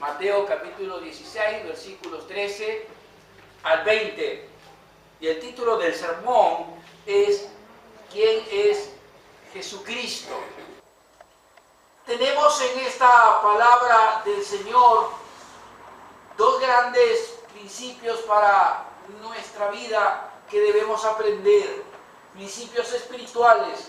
Mateo capítulo 16, versículos 13 al 20. Y el título del sermón es ¿Quién es Jesucristo? Tenemos en esta palabra del Señor dos grandes principios para nuestra vida que debemos aprender, principios espirituales.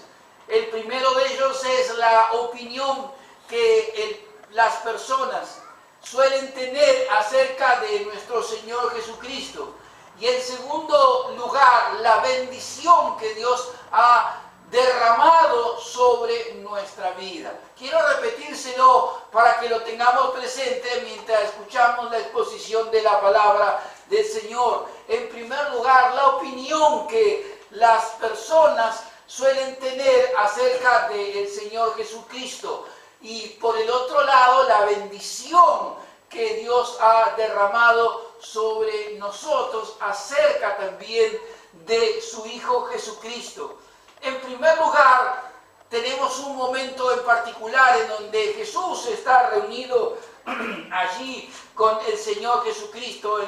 El primero de ellos es la opinión que las personas suelen tener acerca de nuestro Señor Jesucristo. Y en segundo lugar, la bendición que Dios ha derramado sobre nuestra vida. Quiero repetírselo para que lo tengamos presente mientras escuchamos la exposición de la palabra del Señor. En primer lugar, la opinión que las personas suelen tener acerca del Señor Jesucristo. Y por el otro lado, la bendición que Dios ha derramado sobre nosotros acerca también de su Hijo Jesucristo. En primer lugar, tenemos un momento en particular en donde Jesús está reunido allí con el Señor Jesucristo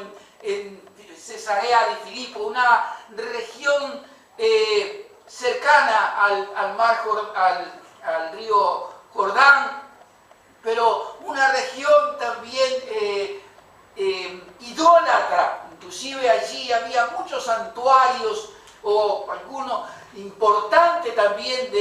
en Cesarea de Filipo, una región cercana al río Jordán, pero una región también idólatra. Inclusive allí había muchos santuarios, o alguno importante también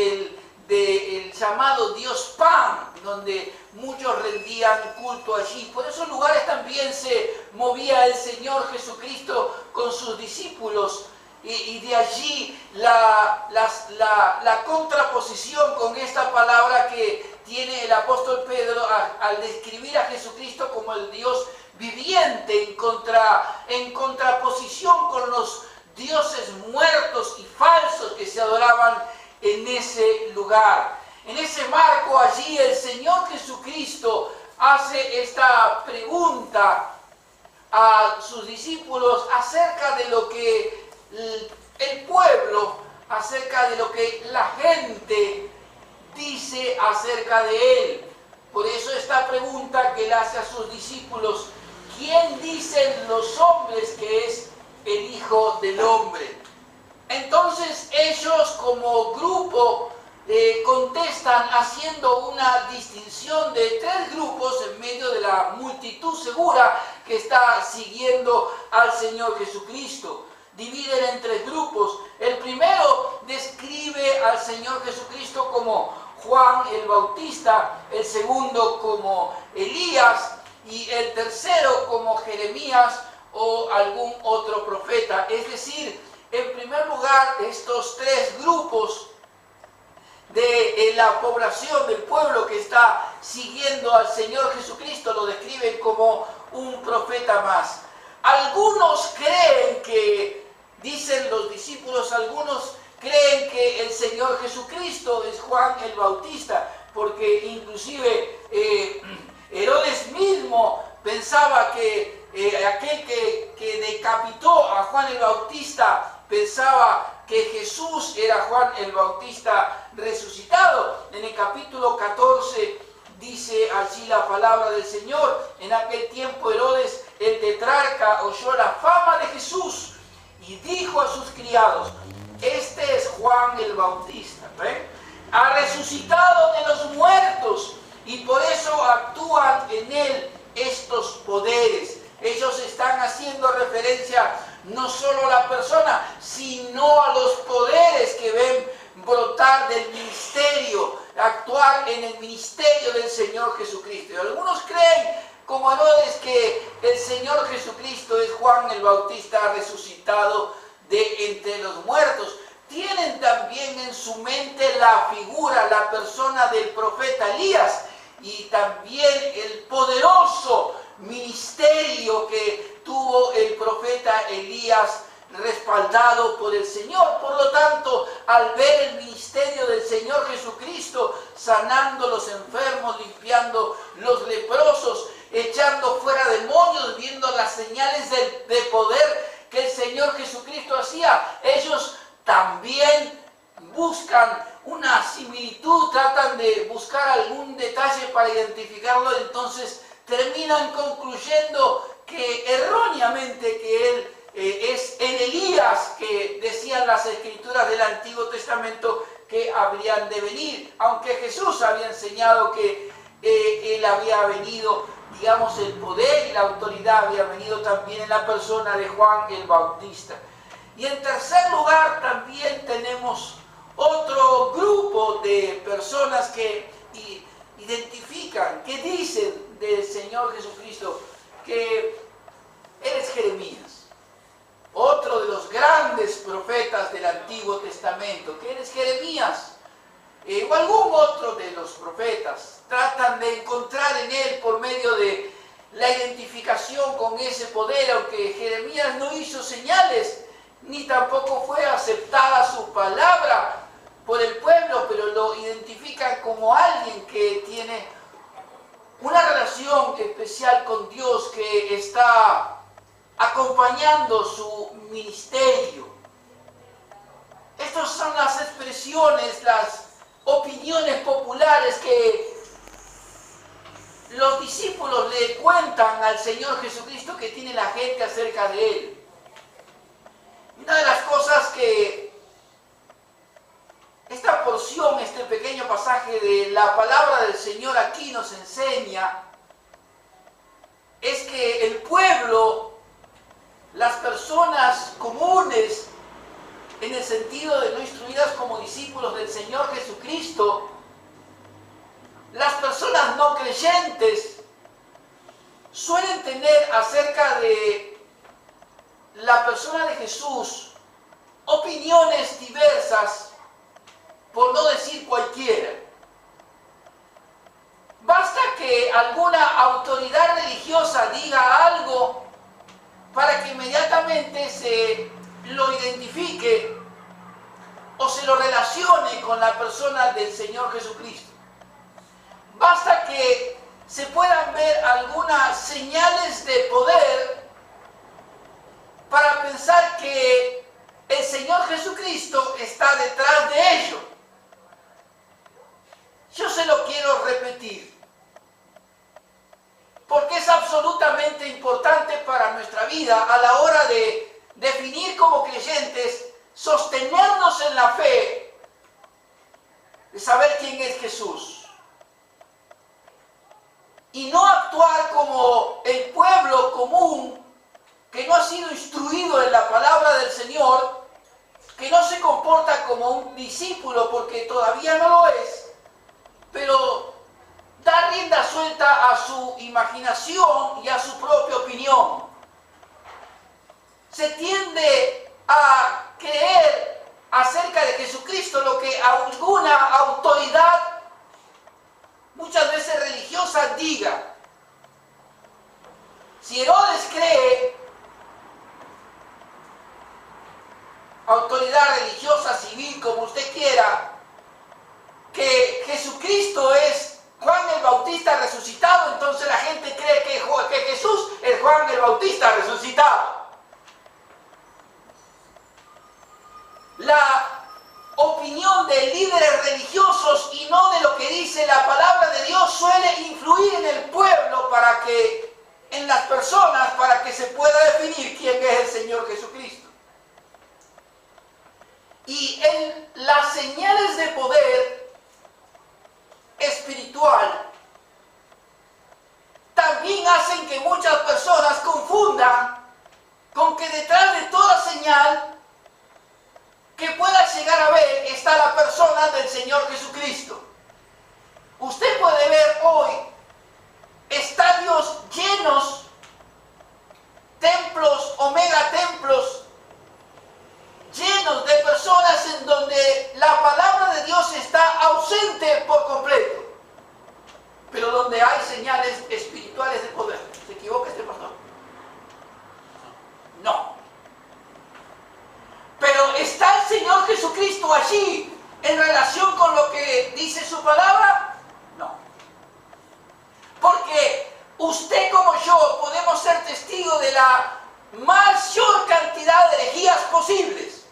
del llamado Dios Pan, donde muchos rendían culto allí. Por esos lugares también se movía el Señor Jesucristo con sus discípulos. Y de allí la contraposición con esta palabra que tiene el apóstol Pedro al describir a Jesucristo como el Dios viviente en contraposición con los dioses muertos y falsos que se adoraban en ese lugar. En ese marco allí el Señor Jesucristo hace esta pregunta a sus discípulos acerca de lo que el pueblo, acerca de lo que la gente dice acerca de Él. Por eso esta pregunta que Él hace a sus discípulos: ¿quién dicen los hombres que es el Hijo del Hombre? Entonces ellos como grupo contestan haciendo una distinción de tres grupos en medio de la multitud segura que está siguiendo al Señor Jesucristo. Dividen en tres grupos. El primero describe al Señor Jesucristo como Juan el Bautista, el segundo como Elías y el tercero como Jeremías o algún otro profeta. Es decir, en primer lugar, estos tres grupos de la población del pueblo que está siguiendo al Señor Jesucristo lo describen como un profeta más. Algunos creen que, dicen los discípulos, algunos creen que el Señor Jesucristo es Juan el Bautista, porque inclusive Herodes mismo pensaba que aquel que decapitó a Juan el Bautista pensaba que Jesús era Juan el Bautista resucitado. En el capítulo 14 dice allí la palabra del Señor: en aquel tiempo Herodes el tetrarca oyó la fama de Jesús y dijo a sus criados: este es Juan el Bautista, ha resucitado de los muertos y por eso actúan en él estos poderes. Ellos están haciendo referencia no solo a la persona, sino a los poderes que ven brotar del ministerio, actuar en el ministerio del Señor Jesucristo. Y algunos creen, como Herodes, que el Señor Jesucristo es Juan el Bautista resucitado de entre los muertos. Tienen también en su mente la figura, la persona del profeta Elías y también el poderoso ministerio que tuvo el profeta Elías respaldado por el Señor. Por lo tanto, al ver el ministerio del Señor Jesucristo sanando los enfermos, limpiando los leprosos, echando fuera demonios, viendo las señales de poder que el Señor Jesucristo hacía, ellos también buscan una similitud, tratan de buscar algún detalle para identificarlo. Entonces terminan concluyendo que erróneamente que él es el Elías que decían las escrituras del Antiguo Testamento que habrían de venir, aunque Jesús había enseñado que él había venido, digamos, el poder y la autoridad había venido también en la persona de Juan el Bautista. Y en tercer lugar también tenemos otro grupo de personas que identifican, que dicen del Señor Jesucristo que Él es Jeremías, otro de los grandes profetas del Antiguo Testamento, que Él es Jeremías, o algún otro de los profetas. Tratan de encontrar en Él por medio de la identificación con ese poder, aunque Jeremías no hizo señales, ni tampoco fue aceptada su palabra por el pueblo, pero lo identifican como alguien que tiene una relación especial con Dios, que está acompañando su ministerio. Estas son las expresiones, las opiniones populares que los discípulos le cuentan al Señor Jesucristo que tiene la gente acerca de Él. Una de las cosas que esta porción, este pequeño pasaje de la palabra del Señor aquí nos enseña es que el pueblo, las personas comunes, en el sentido de no instruidas como discípulos del Señor Jesucristo, las personas no creyentes, suelen tener acerca de la persona de Jesús opiniones diversas, por no decir cualquiera. Basta que alguna autoridad religiosa diga algo para que inmediatamente se lo identifique o se lo relacione con la persona del Señor Jesucristo. Basta que se puedan ver algunas señales de poder para pensar que el Señor Jesucristo está detrás de ello. Yo se lo quiero repetir, porque es absolutamente importante para nuestra vida a la hora de definir como creyentes, sostenernos en la fe, de saber quién es Jesús. Y no actuar como el pueblo común que no ha sido instruido en la palabra del Señor, que no se comporta como un discípulo porque todavía no lo es, pero da rienda suelta a su imaginación y a su propia opinión. Se tiende a creer acerca de Jesucristo lo que alguna autoridad, muchas veces religiosa, diga. Si Herodes cree, autoridad religiosa, civil, como usted quiera, que Jesucristo es Juan el Bautista resucitado, entonces la gente cree que Jesús es Juan el Bautista resucitado. La opinión de líderes religiosos y no de lo que dice la palabra de Dios suele influir en el pueblo en las personas, para que se pueda definir quién es el Señor Jesucristo. Y en las señales de poder espiritual también hacen que muchas personas confundan con que detrás de toda señal que pueda llegar a ver está la persona del Señor Jesucristo. Usted puede ver hoy estadios llenos, templos o megatemplos llenos de personas en donde la palabra de Dios está ausente por completo, pero donde hay señales espirituales de poder. ¿Se equivoca este pastor? No. Pero ¿está el Señor Jesucristo allí en relación con lo que dice su palabra? No. Porque usted como yo podemos ser testigos de la mayor cantidad de herejías posibles.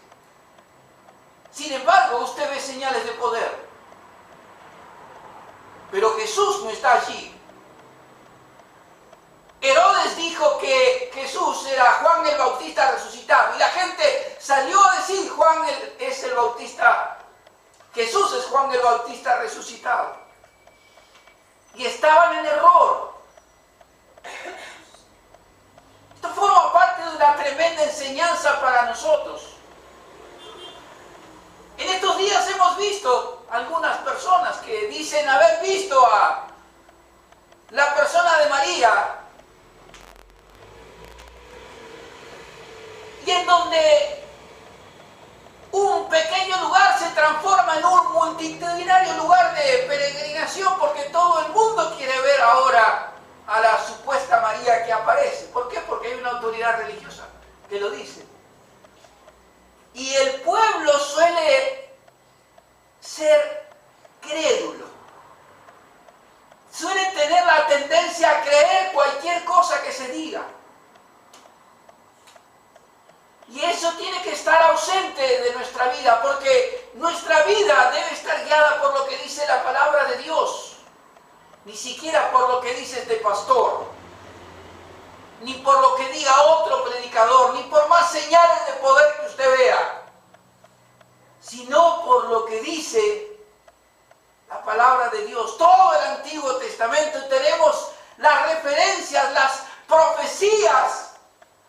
Sin embargo, usted ve señales de poder. Pero Jesús no está allí. dijo que Jesús era Juan el Bautista resucitado. Y la gente salió a decir, es el Bautista, Jesús es Juan el Bautista resucitado. Y estaban en error. Esto forma parte de una tremenda enseñanza para nosotros. En estos días hemos visto algunas personas que dicen haber visto a la persona de María, y en donde un pequeño lugar se transforma en un multitudinario lugar de peregrinación, porque todo el mundo quiere ver ahora a la supuesta María que aparece. ¿Por qué? Porque hay una autoridad religiosa que lo dice. Y el pueblo suele ser crédulo. Suele tener la tendencia a creer cualquier cosa que se diga. Y eso tiene que estar ausente de nuestra vida, porque nuestra vida debe estar guiada por lo que dice la palabra de Dios. Ni siquiera por lo que dice este pastor, ni por lo que diga otro predicador, ni por más señales de poder que usted vea, sino por lo que dice la palabra de Dios. Todo el Antiguo Testamento tenemos las referencias, las profecías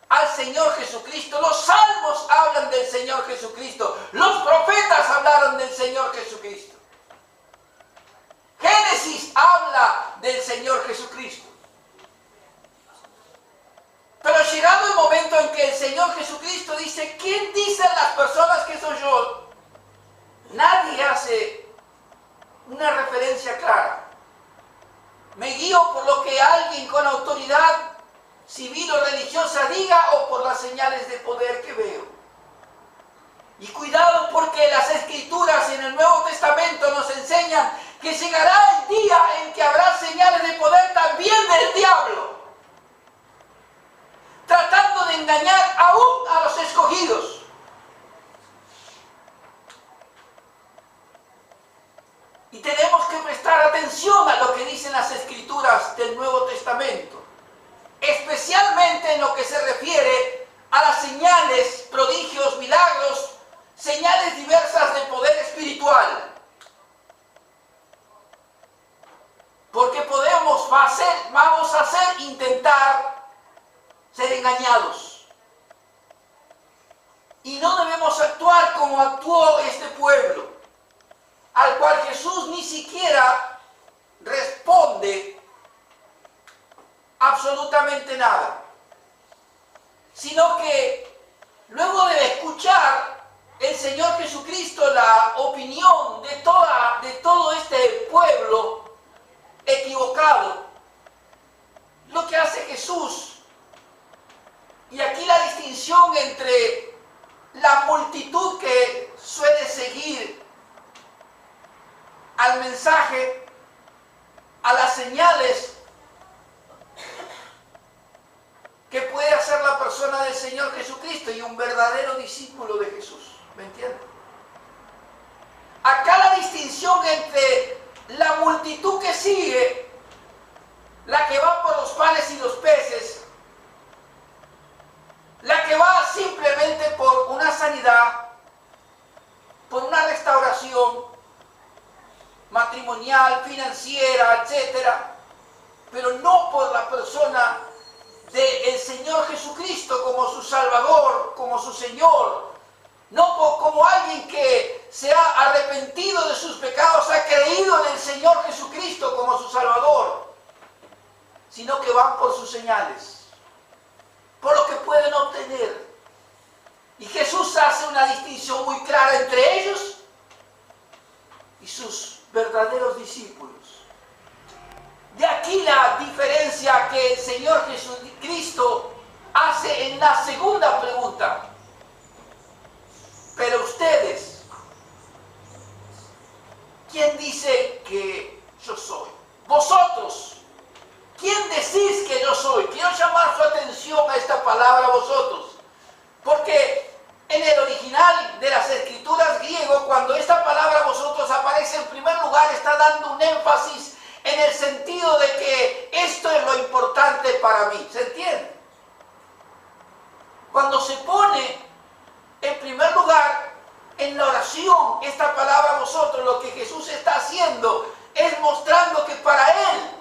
al Señor Jesucristo. Los salmos hablan del Señor Jesucristo. Los profetas hablaron del Señor Jesucristo. Génesis habla del Señor Jesucristo. Pero llegado el momento en que el Señor Jesucristo dice, ¿quién dicen las personas que soy yo? Nadie hace una referencia clara. Me guío por lo que alguien con autoridad civil o religiosa diga, o por las señales de poder que veo. Y cuidado, porque las Escrituras en el Nuevo Testamento nos enseñan que llegará el día en que habrá señales de poder también del diablo, tratando de engañar aún a los escogidos. Y tenemos que prestar atención a lo que dicen las Escrituras del Nuevo Testamento, especialmente en lo que se refiere a las señales, prodigios, milagros, señales diversas de poder espiritual. Porque vamos a intentar ser engañados. Y no debemos actuar como actuó este pueblo, al cual Jesús ni siquiera responde absolutamente nada, sino que luego de escuchar el Señor Jesucristo la opinión de todo este pueblo equivocado, lo que hace Jesús, y aquí la distinción entre la multitud que suele seguir al mensaje, a las señales que puede hacer la persona del Señor Jesucristo y un verdadero discípulo de Jesús. ¿Me entienden? Acá la distinción entre la multitud que sigue, la que va por los panes y los peces, la que va simplemente por una sanidad, por una restauración matrimonial, financiera, etcétera, pero no por la persona del Señor Jesucristo como su Salvador, como su Señor, no como alguien que se ha arrepentido de sus pecados, ha creído en el Señor Jesucristo como su Salvador, sino que van por sus señales, por lo que pueden obtener. Y Jesús hace una distinción muy clara entre ellos y sus verdaderos discípulos. De aquí la diferencia que el Señor Jesucristo hace en la segunda pregunta. Pero ustedes, ¿quién dice que yo soy? Vosotros, ¿quién decís que yo soy? Quiero llamar su atención a esta palabra vosotros, porque en el original de las Escrituras griego, cuando esta palabra vosotros aparece en primer lugar, está dando un énfasis en el sentido de que esto es lo importante para mí. ¿Se entiende? cuando se pone en primer lugar en la oración, esta palabra vosotros, lo que Jesús está haciendo es mostrando que para Él,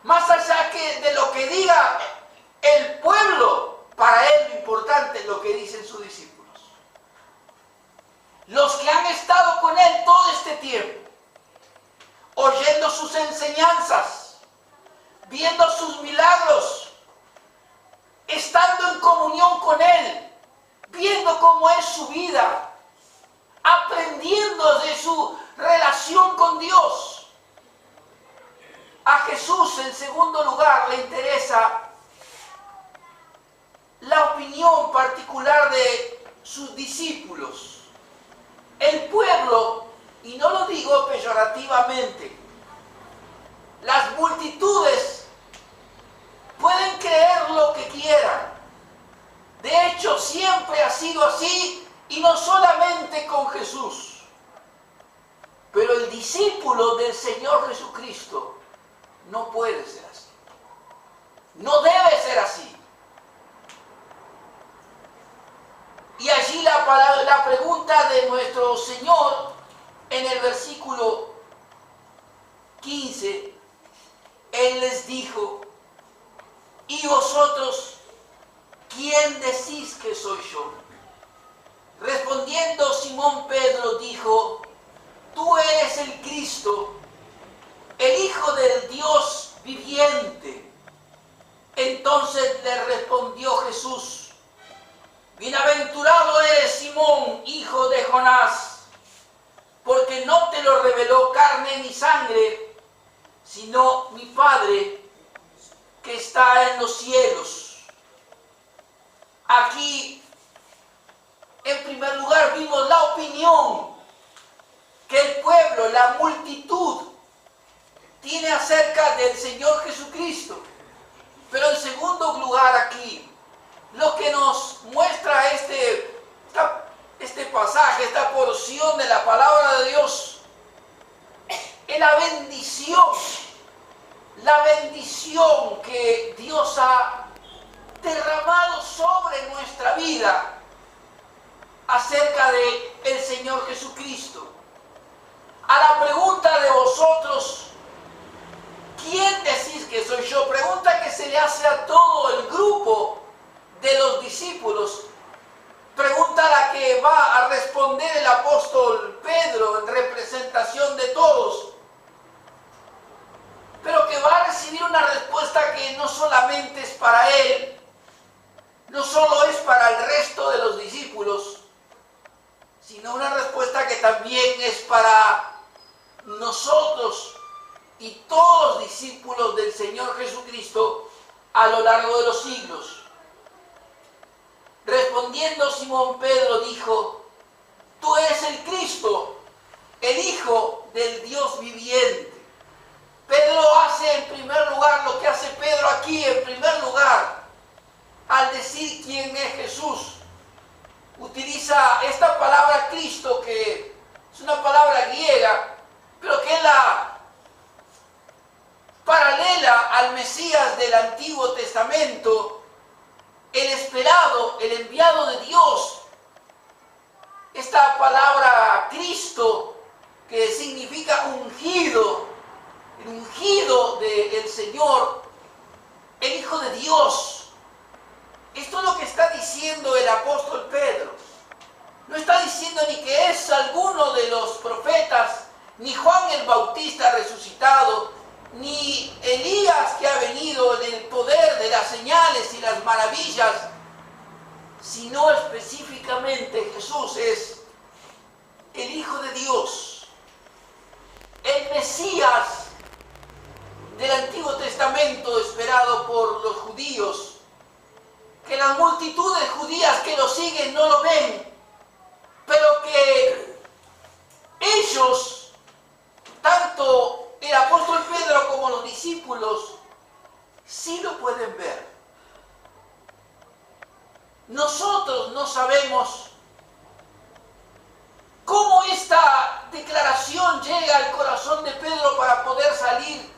más allá que de lo que diga el pueblo, para Él lo importante es lo que dicen sus discípulos. Los que han estado con Él todo este tiempo, oyendo sus enseñanzas, viendo sus milagros, estando en comunión con Él, viendo cómo es su vida, aprendiendo de su relación con Dios. A Jesús, en segundo lugar, le interesa la opinión particular de sus discípulos. El pueblo, y no lo digo peyorativamente, las multitudes pueden creer lo que quieran. De hecho, siempre ha sido así, y no solamente con Jesús. Pero el discípulo del Señor Jesucristo no puede ser así. No debe ser así. Y allí la pregunta de nuestro Señor en el versículo 15, Él les dijo: ¿y vosotros quién decís que soy yo? Respondiendo Simón Pedro dijo: tú eres el Cristo, el Hijo del Dios viviente. Entonces le respondió Jesús: bienaventurado eres, Simón, hijo de Jonás, porque no te lo reveló carne ni sangre, sino mi Padre que está en los cielos. Aquí, en primer lugar, vimos la opinión que el pueblo, la multitud, tiene acerca del Señor Jesucristo. Pero en segundo lugar, aquí, lo que nos muestra este pasaje, esta porción de la palabra de Dios, es la bendición que Dios ha derramado sobre nuestra vida acerca de el Señor Jesucristo. A la pregunta de vosotros, ¿quién decís que soy yo? Pregunta que se le hace a todo el grupo de los discípulos, pregunta a la que va a responder el apóstol Pedro en representación de todos, pero que va a recibir una respuesta que no solamente es para él, no solo es para el resto de los discípulos, sino una respuesta que también es para nosotros y todos los discípulos del Señor Jesucristo a lo largo de los siglos. Respondiendo Simón Pedro dijo: tú eres el Cristo, el Hijo del Dios viviente. Pedro hace en primer lugar lo que hace Pedro aquí en primer lugar, al decir quién es Jesús. Utiliza esta palabra Cristo, que es una palabra griega, pero que es la paralela al Mesías del Antiguo Testamento, el esperado, el enviado de Dios. Esta palabra Cristo, que significa ungido, el ungido del Señor, el Hijo de Dios. Esto es lo que está diciendo el apóstol Pedro. No está diciendo ni que es alguno de los profetas, ni Juan el Bautista resucitado, ni Elías que ha venido en el poder de las señales y las maravillas, sino específicamente Jesús es el Hijo de Dios, el Mesías del Antiguo Testamento esperado por los judíos, que las multitudes judías que lo siguen no lo ven, pero que ellos, tanto el apóstol Pedro como los discípulos, sí lo pueden ver. Nosotros no sabemos cómo esta declaración llega al corazón de Pedro para poder salir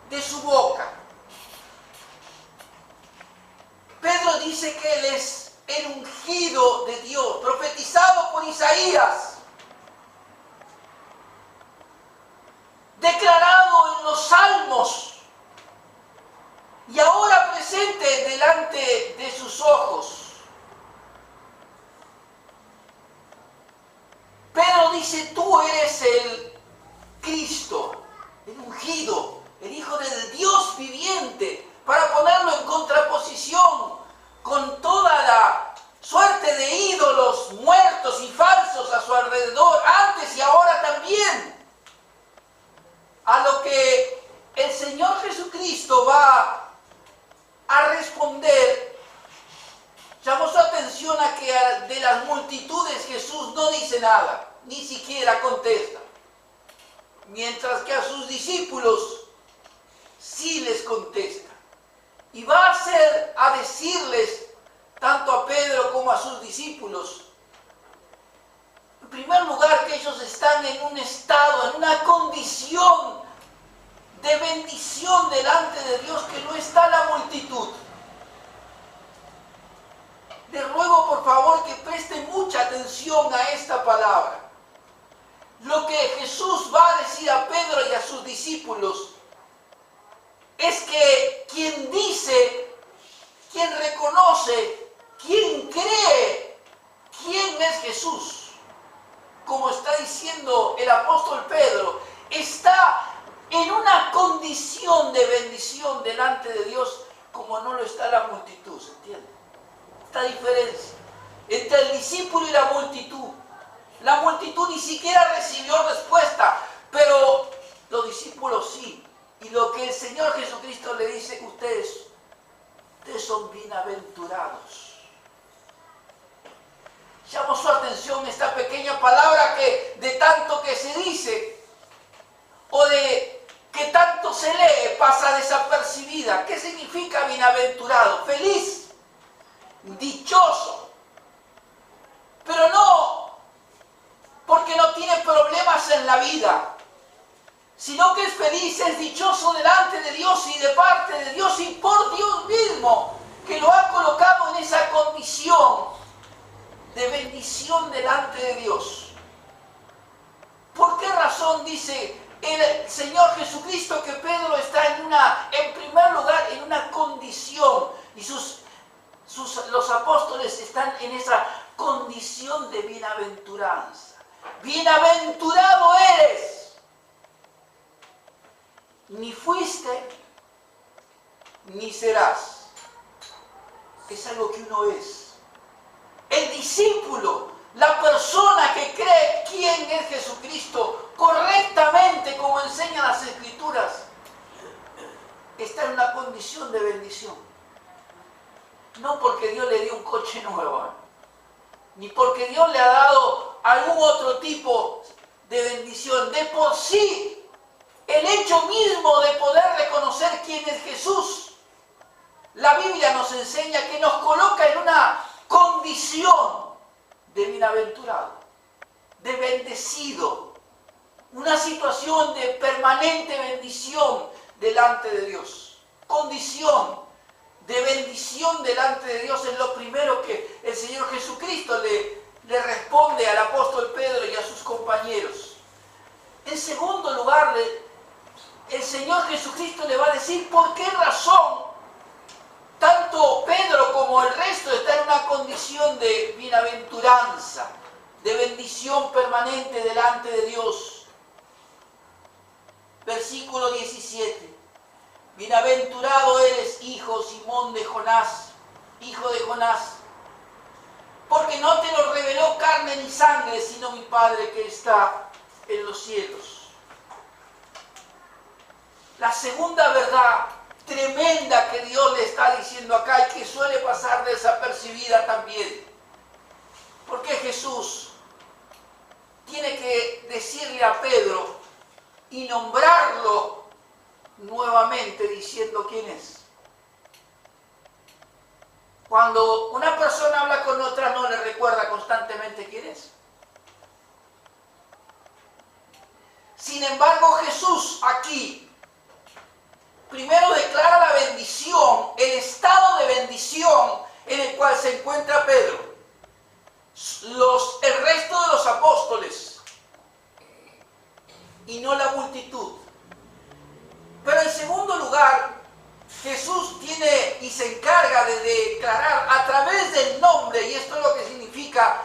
de su boca. Pedro dice que Él es el ungido de Dios, profetizado por Isaías, declarado en los salmos y ahora presente delante de sus ojos. Pedro dice, tú eres el Cristo, el ungido, el Hijo del Dios viviente, para ponerlo en contraposición con toda la suerte de ídolos muertos y falsos a su alrededor, antes y ahora también. A lo que el Señor Jesucristo va a responder, llamó su atención a que de las multitudes Jesús no dice nada, ni siquiera contesta, mientras que a sus discípulos sí les contesta. Y va a decirles, tanto a Pedro como a sus discípulos, en primer lugar, que ellos están en un estado, en una condición de bendición delante de Dios que no está la multitud. Les ruego por favor que presten mucha atención a esta palabra. Lo que Jesús va a decir a Pedro y a sus discípulos es que quien dice, quien reconoce, quien cree quién es Jesús, como está diciendo el apóstol Pedro, está en una condición de bendición delante de Dios como no lo está la multitud, ¿se entiende? Esta diferencia entre el discípulo y la multitud. La multitud ni siquiera recibió respuesta, pero los discípulos sí. Y lo que el Señor Jesucristo le dice, ustedes son bienaventurados. Llamó su atención esta pequeña palabra que de tanto que se dice o de que tanto se lee pasa desapercibida. ¿Qué significa bienaventurado? Feliz, dichoso, pero no porque no tiene problemas en la vida, sino que es feliz, es dichoso delante de Dios y de parte de Dios y por Dios mismo, que lo ha colocado en esa condición de bendición delante de Dios. ¿Por qué razón dice el Señor Jesucristo que Pedro está en primer lugar, en una condición, y los apóstoles están en esa condición de bienaventuranza? Bienaventurado eres. Ni fuiste, ni serás. Es algo que uno es. El discípulo, la persona que cree quién es Jesucristo correctamente, como enseñan las Escrituras, está en una condición de bendición. No porque Dios le dio un coche nuevo, ni porque Dios le ha dado algún otro tipo de bendición. De por sí, el hecho mismo de poder reconocer quién es Jesús, la Biblia nos enseña que nos coloca en una condición de bienaventurado, de bendecido, una situación de permanente bendición delante de Dios. Condición de bendición delante de Dios es lo primero que el Señor Jesucristo le responde al apóstol Pedro y a sus compañeros. En segundo lugar, el Señor Jesucristo le va a decir por qué razón tanto Pedro como el resto están en una condición de bienaventuranza, de bendición permanente delante de Dios. Versículo 17. Bienaventurado eres, hijo Simón de Jonás, hijo de Jonás, porque no te lo reveló carne ni sangre, sino mi Padre que está en los cielos. La segunda verdad tremenda que Dios le está diciendo acá y que suele pasar desapercibida también, porque Jesús tiene que decirle a Pedro y nombrarlo nuevamente diciendo quién es. Cuando una persona habla con otra, no le recuerda constantemente quién es. Sin embargo, Jesús aquí primero declara la bendición, el estado de bendición en el declarar a través del nombre, y esto es lo que significa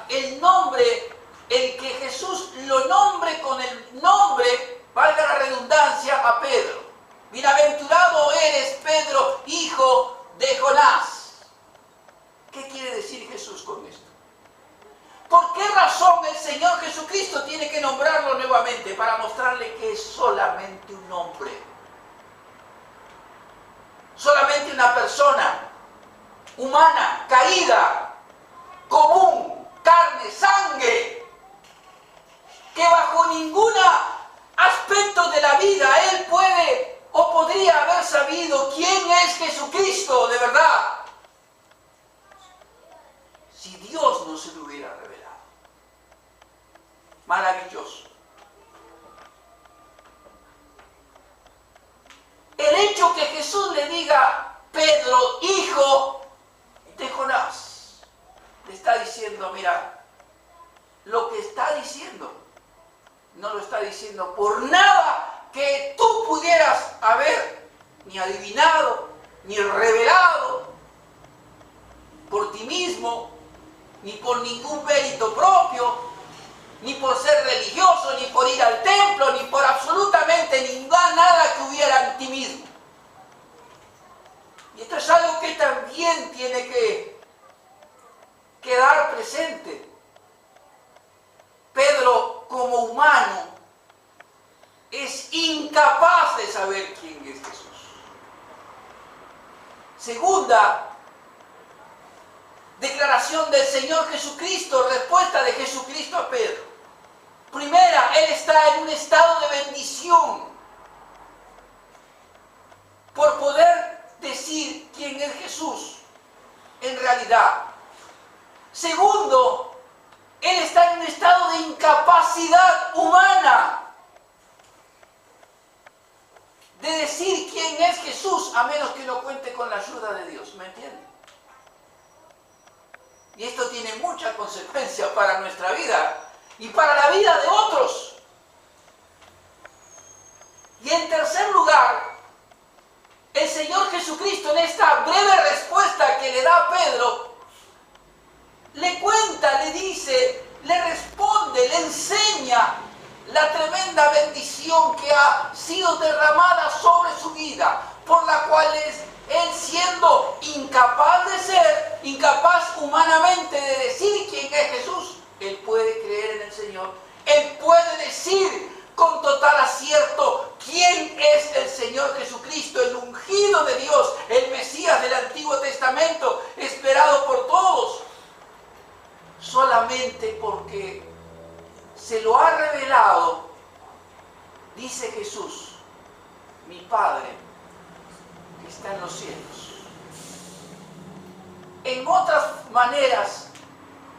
el nombre, el que Jesús lo nombre con el nombre, valga la redundancia, a Pedro. Bienaventurado eres, Pedro, hijo de Jonás. ¿Qué quiere decir Jesús con esto? ¿Por qué razón el Señor Jesucristo tiene que nombrarlo nuevamente? Para mostrarle que es solamente un hombre. Solamente una persona humana, caída, común, carne, sangre, que bajo ningún aspecto de la vida él puede o podría haber sabido quién es Jesucristo de verdad, si Dios no se lo hubiera revelado. Maravilloso. El hecho que Jesús le diga, Pedro, hijo de Jonás, le está diciendo, mira, lo que está diciendo, no lo está diciendo por nada que tú pudieras haber ni adivinado, ni revelado por ti mismo, ni por ningún mérito propio, ni por ser religioso, ni por ir al templo, ni por absolutamente nada que hubiera en ti mismo. Y esto es algo que también tiene que quedar presente. Pedro, como humano, es incapaz de saber quién es Jesús. Segunda declaración del Señor Jesucristo, respuesta de Jesucristo a Pedro. Primera, él está en un estado de bendición por poder decir quién es Jesús en realidad. Segundo, él está en un estado de incapacidad humana de decir quién es Jesús, a menos que no cuente con la ayuda de Dios. ¿Me entienden? Y esto tiene mucha consecuencia para nuestra vida y para la vida de otros. Y en tercer lugar, el Señor Jesucristo, en esta breve respuesta que le da a Pedro, le cuenta, le dice, le responde, le enseña la tremenda bendición que ha sido derramada sobre su vida, por la cual él, siendo incapaz humanamente de decir quién es Jesús, él puede creer en el Señor. Él puede decir con total acierto quién es el Señor Jesucristo, el ungido de Dios, el Mesías del Antiguo Testamento, esperado por todos, solamente porque se lo ha revelado. Dice Jesús, mi Padre que está en los cielos. En otras maneras,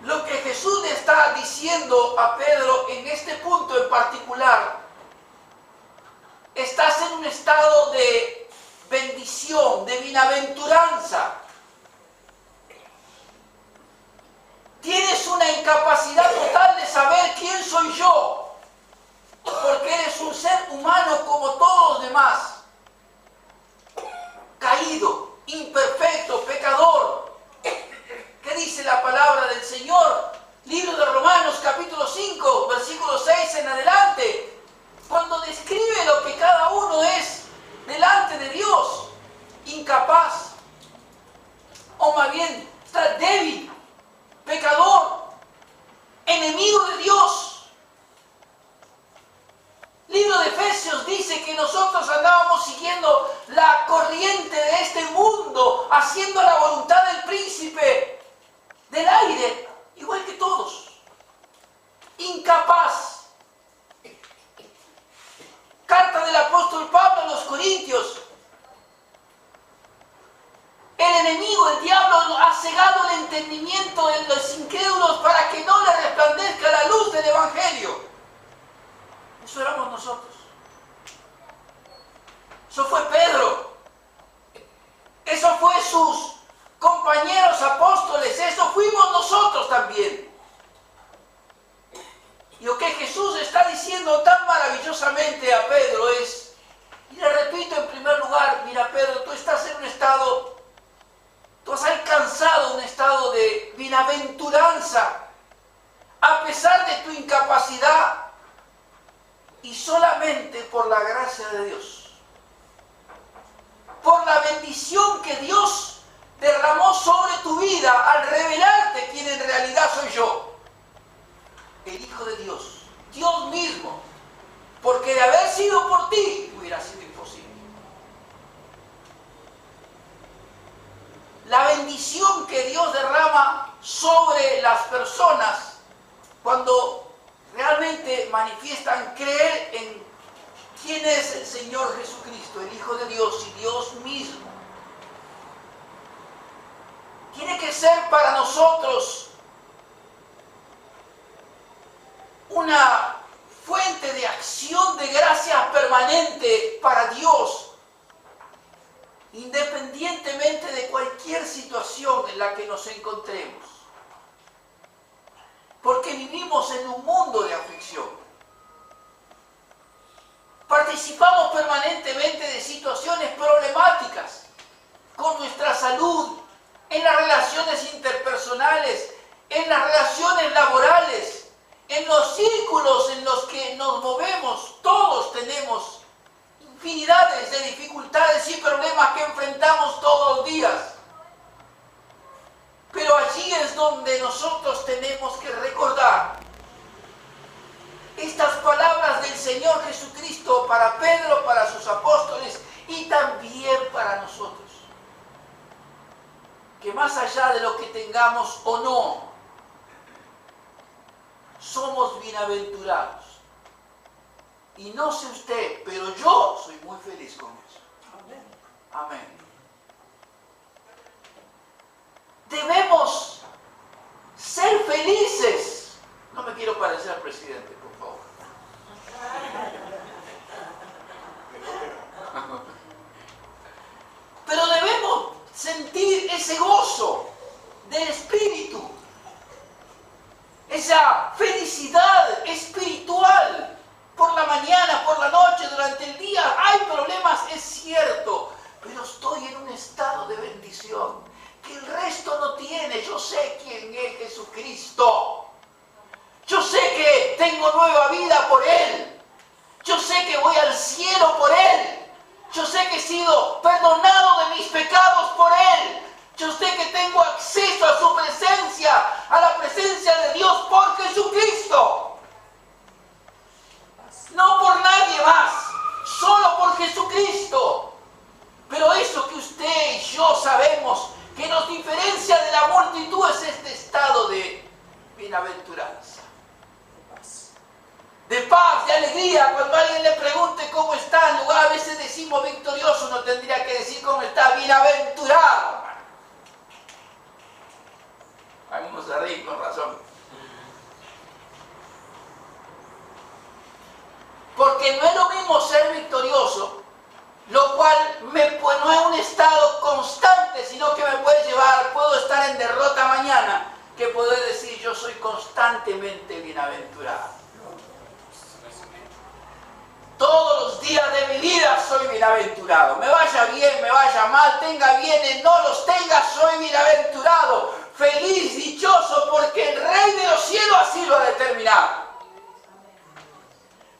lo que Jesús le está diciendo a Pedro en este punto en particular, estás en un estado de bendición, de bienaventuranza. Tienes una incapacidad total de saber quién soy yo, porque eres un ser humano como todos los demás, caído, imperfecto, pecador. ¿Qué dice la palabra del Señor? Libro de Romanos, capítulo 5, versículo 6 en adelante, cuando describe lo que cada uno es delante de Dios: incapaz, o más bien está débil, pecador, enemigo de Dios. Libro de Efesios dice que nosotros andábamos siguiendo la corriente de este mundo, haciendo la voluntad del príncipe del aire, igual que todos. Incapaz. Carta del apóstol Pablo a los Corintios: el enemigo, el diablo, ha cegado el entendimiento de los incrédulos para que no le resplandezca la luz del Evangelio. Eso éramos nosotros. Eso fue Pedro. Eso fue sus compañeros apóstoles. Eso fuimos nosotros también. Y lo que Jesús está diciendo tan maravillosamente a Pedro es, y le repito en primer lugar, mira Pedro, tú estás en un estado, tú has de Dios, por la bendición que Dios derramó sobre tu vida al revelarte quién en realidad soy yo, el Hijo de Dios, Dios mismo, porque de haber sido por ti hubiera sido imposible. La bendición que Dios derrama sobre las personas cuando realmente manifiestan creer en quién es el Señor Jesucristo, el Hijo de Dios y Dios mismo. Tiene que ser para nosotros una fuente de acción de gracias permanente para Dios, independientemente de cualquier situación en la que nos encontremos. Porque vivimos en un mundo de aflicción. Participamos permanentemente de situaciones problemáticas con nuestra salud, en las relaciones interpersonales, en las relaciones laborales, en los círculos en los que nos movemos. Todos tenemos infinidades de dificultades y problemas que enfrentamos todos los días. Pero allí es donde nosotros tenemos que recordar estas palabras del Señor Jesucristo para Pedro, para sus apóstoles y también para nosotros. Que más allá de lo que tengamos o no, somos bienaventurados. Y no sé usted, pero yo soy muy feliz con eso. Amén. Amén. Debemos ser felices. No me quiero parecer al presidente, por favor. Pero debemos sentir ese gozo del espíritu, esa felicidad espiritual. Por la mañana, por la noche, durante el día hay problemas, es cierto, pero estoy en un estado de bendición que el resto no tiene. Yo sé quién es Jesucristo. Yo sé que tengo nueva vida por Él. Yo sé que voy al cielo por Él. Yo sé que he sido perdonado de mis pecados por Él. Yo sé que tengo acceso a su presencia, a la presencia de Dios por Jesucristo. No por nadie más, solo por Jesucristo. Pero eso que usted y yo sabemos que nos diferencia de la multitud es este estado de bienaventuranza, de paz, de alegría. Cuando alguien le pregunte cómo está, en lugar a veces decimos victorioso, no tendría que decir cómo está, bienaventurado. Algunos se ríen con razón. Porque no es lo mismo ser victorioso, lo cual no es un estado constante, sino que me puede llevar, puedo estar en derrota mañana, que poder decir yo soy constantemente bienaventurado. Todos los días de mi vida soy bienaventurado. Me vaya bien, me vaya mal, tenga bienes, no los tenga, soy bienaventurado. Feliz, dichoso, porque el Rey de los cielos así lo ha determinado.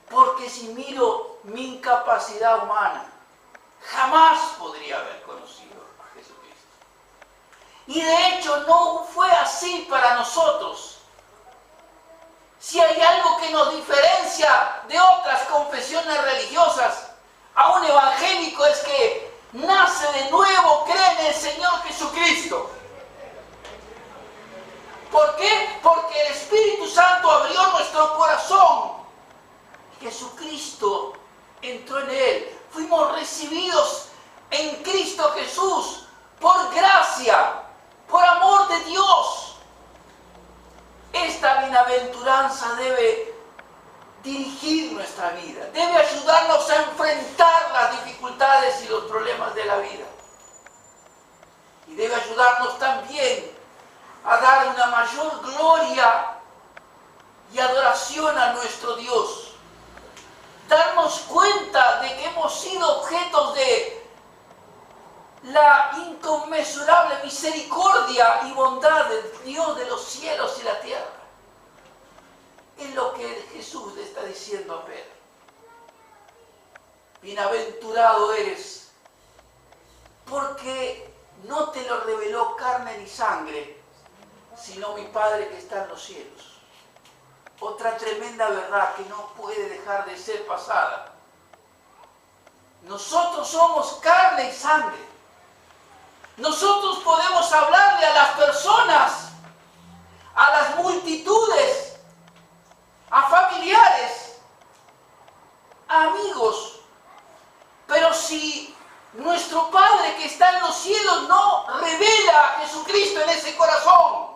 Porque si miro mi incapacidad humana, jamás podría haber conocido a Jesucristo. Y de hecho no fue así para nosotros. Si hay algo que nos diferencia de otras confesiones religiosas a un evangélico es que nace de nuevo, cree en el Señor Jesucristo. ¿Por qué? Porque el Espíritu Santo abrió nuestro corazón. Jesucristo entró en él. Fuimos recibidos en Cristo Jesús por gracia, por amor de Dios. Esta bienaventuranza debe dirigir nuestra vida, debe ayudarnos a enfrentar las dificultades y los problemas de la vida. Y debe ayudarnos también a dar una mayor gloria y adoración a nuestro Dios. Darnos cuenta de que hemos sido objetos de la inconmensurable misericordia y bondad de Dios de los cielos y la tierra. Es lo que Jesús le está diciendo a Pedro. bienaventurado eres, porque no te lo reveló carne ni sangre, sino mi Padre que está en los cielos. Otra tremenda verdad que no puede dejar de ser pasada. Nosotros somos carne y sangre. Nosotros podemos hablarle a las personas, a las multitudes, a familiares, a amigos, pero si nuestro Padre que está en los cielos no revela a Jesucristo en ese corazón,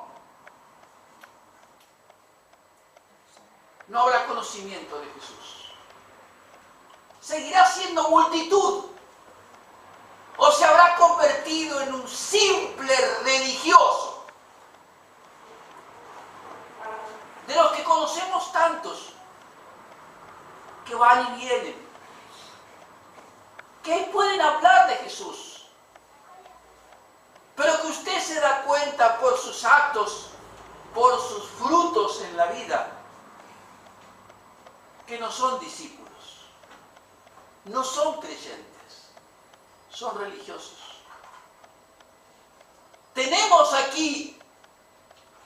no habrá conocimiento de Jesús. Seguirá siendo multitud o se habrá convertido en un simple religioso. De los que conocemos tantos que van y vienen, que pueden hablar de Jesús, pero que usted se da cuenta por sus actos, por sus frutos en la vida, que no son discípulos, no son creyentes, son religiosos. Tenemos aquí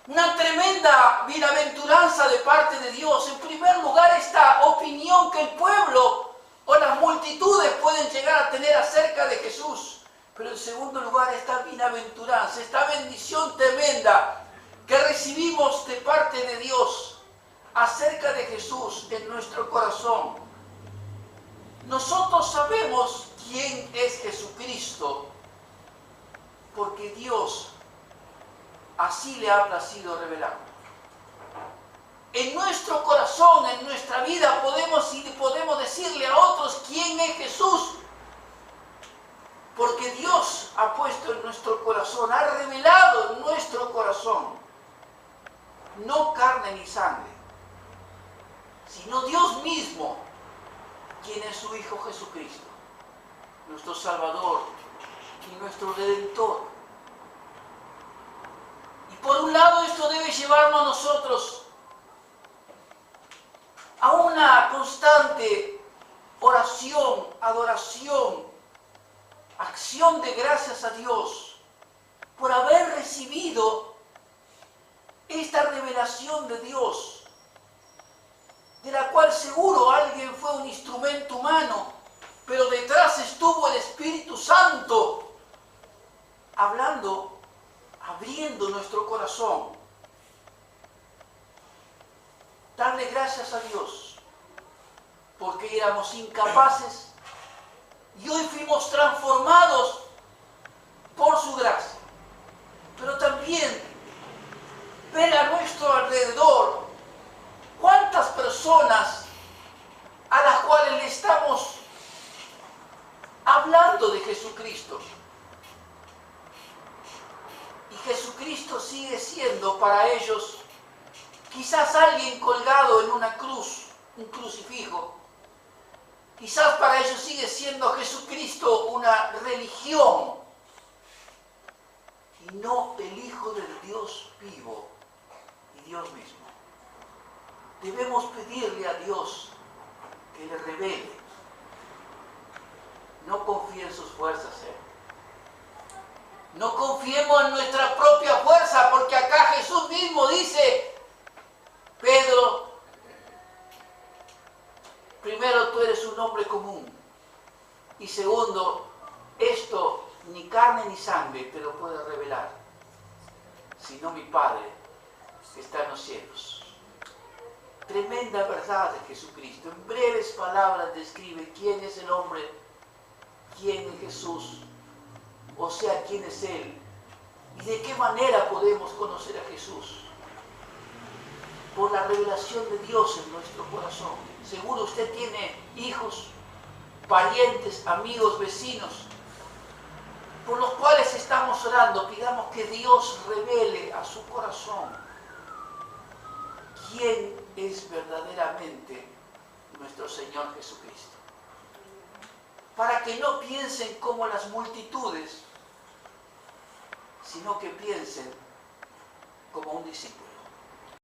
una tremenda bienaventuranza de parte de Dios. En primer lugar, esta opinión que el pueblo o las multitudes pueden llegar a tener acerca de Jesús. Pero en segundo lugar, esta bienaventuranza, esta bendición tremenda que recibimos de parte de Dios acerca de Jesús en nuestro corazón. Nosotros sabemos quién es Jesucristo, porque Dios así le ha sido revelado. En nuestro corazón, en nuestra vida, podemos decirle a otros quién es Jesús, porque Dios ha puesto en nuestro corazón, ha revelado en nuestro corazón, no carne ni sangre, sino Dios mismo, quien es su Hijo Jesucristo, nuestro Salvador y nuestro Redentor. Y por un lado esto debe llevarnos a nosotros a una constante oración, adoración, acción de gracias a Dios por haber recibido esta revelación de Dios, de la cual seguro alguien fue un instrumento humano, pero detrás estuvo el Espíritu Santo hablando, abriendo nuestro corazón. Darle gracias a Dios, porque éramos incapaces y hoy fuimos transformados por su gracia. Pero también ver a nuestro alrededor cuántas personas a las cuales le estamos hablando de Jesucristo. Y Jesucristo sigue siendo para ellos quizás alguien colgado en una cruz, un crucifijo. Quizás para ellos sigue siendo Jesucristo una religión y no el Hijo del Dios vivo y Dios mismo. Debemos pedirle a Dios que le revele. No confíe en sus fuerzas, No confiemos en nuestra propia fuerza, porque acá Jesús mismo dice: Pedro, primero, tú eres un hombre común, y segundo, esto ni carne ni sangre te lo puede revelar, sino mi Padre que está en los cielos. Tremenda verdad de Jesucristo. En breves palabras describe quién es el hombre, quién es Jesús, o sea, quién es Él, y de qué manera podemos conocer a Jesús. Por la revelación de Dios en nuestro corazón. Seguro usted tiene hijos, parientes, amigos, vecinos, por los cuales estamos orando. Pidamos que Dios revele a su corazón quién es verdaderamente nuestro Señor Jesucristo. Para que no piensen como las multitudes, sino que piensen como un discípulo.